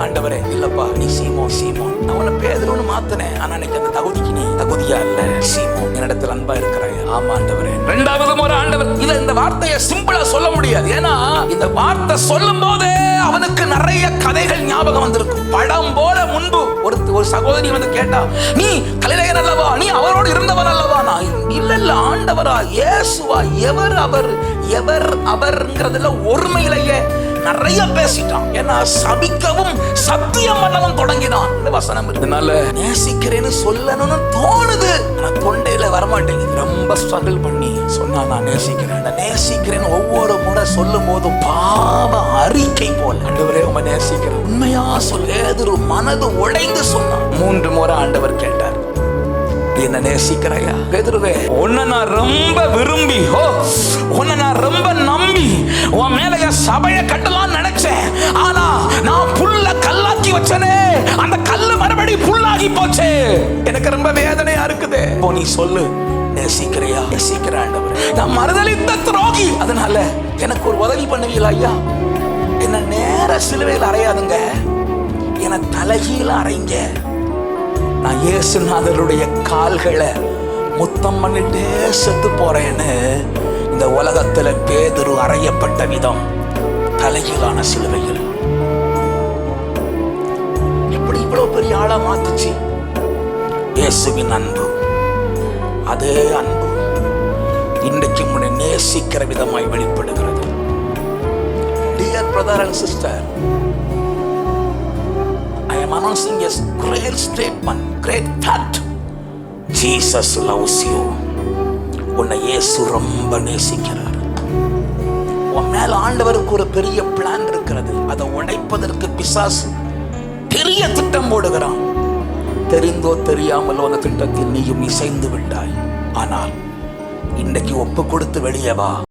ஆண்டவரே இல்லப்பா நீ சீமோன் நான் உன்னை பேதுருன்னு மாத்தினேன். ஆனா எனக்கு அந்த தகுதிக்கு நீ தகுதியா இல்ல. சீமோன் என்னிடத்துல அன்பா இருக்கிறாய். ஆமா ஆண்டவரே. இரண்டாவது முறை ஆண்டவர் இந்த வார்த்தையை சிம்பிளா சொல்ல முடியாது. ஏன்னா இந்த வார்த்தை சொல்லும் போதே அவனுக்கு நிறைய கதைகள் ஞாபகம் வந்திருக்கும். படம் போல முன்பு ஒரு சகோதரி வந்து கேட்டா, நீ கலிலேயன் அல்லவா, நீ அவரோடு இருந்தவன் அல்லவா? நான் இல்ல ஆண்டவரா, இயேசுவா, எவர் அவர்ங்கிறதுல ஒருமையிலேயே நிறைய பேசிட்டான். ஏன்னா சபிக்கவும் சத்தியம் பண்ணவும் தொடங்கினான். இந்த வசனம் இதனால நேசிக்கிறேன்னு சொல்லணும்னு தோணுது, ஆனா தொண்டையில வரமாட்டேங்குது. ரொம்ப ஸ்ட்ரகிள் பண்ணி சொன்னா நான் நேசிக்கிறேன் ஒவ்வொரு முறை சொல்லும் போதும் பாவ அறிக்கை போல, ஆண்டவரே உம்மை நேசிக்கிறேன் உண்மையா சொல். பேதுரு மனது உடைந்து சொன்னான். 3 முறை ஆண்டவர் கேட்டார், என்ன நேசிக்கிறாயா? பேதுருவே, உன்னை நான் ரொம்ப விரும்பி, உன்னை நான் ரொம்ப நம்பி உன் மேல என் சபையை கட்டலாம்னு நினைச்சேன். ஆனா நான் புல்ல கல்லாக்கி வச்சனே, அந்த கல்லு மறுபடி புல்லாகி போச்சு. எனக்கு ரொம்ப வேதனையா இருக்குது. நீ சொல்லு, நேசிக்கிறியா? நேசிக்கிற ஆண்டவரே, நான் மறுதலித்த துரோகி, அதனால எனக்கு ஒரு உதவி பண்ணுவீங்களா ஐயா? என்ன நேர சிலுவையில் அறையாதுங்க, என்ன தலைகீழ அறைங்க. நான் இயேசுநாதருடைய கால்களை முத்தம் பண்ணிட்டே செத்து போறேன்னு இந்த உலகத்துல பேதுரு அறையப்பட்ட விதம் தலைகீழான சிலுவையில் எப்படி இவ்வளவு பெரிய ஆளா மாத்துச்சு? இயேசுவின் அன்பு, அதே அன்பு இன்றைக்கு முன்னே நேசிக்கிற விதமாய் வெளிப்படுகிறது. Dear brother and sister, I am announcing a great statement, great fact. Jesus loves you. உன்னை இயேசு ரொம்ப நேசிக்கிறார். உன் மேல ஆண்டவருக்கு ஒரு பெரிய பிளான் இருக்கிறது. அதை உடைப்பதற்கு பிசாசு பெரிய திட்டம் போடுகிறான். தெரிந்தோ தெரியாமலோ அந்த திட்டத்தில் நீயும் இசைந்து விட்டாய். ஆனால் இன்றைக்கு ஒப்பு கொடுத்து வெளியே வா.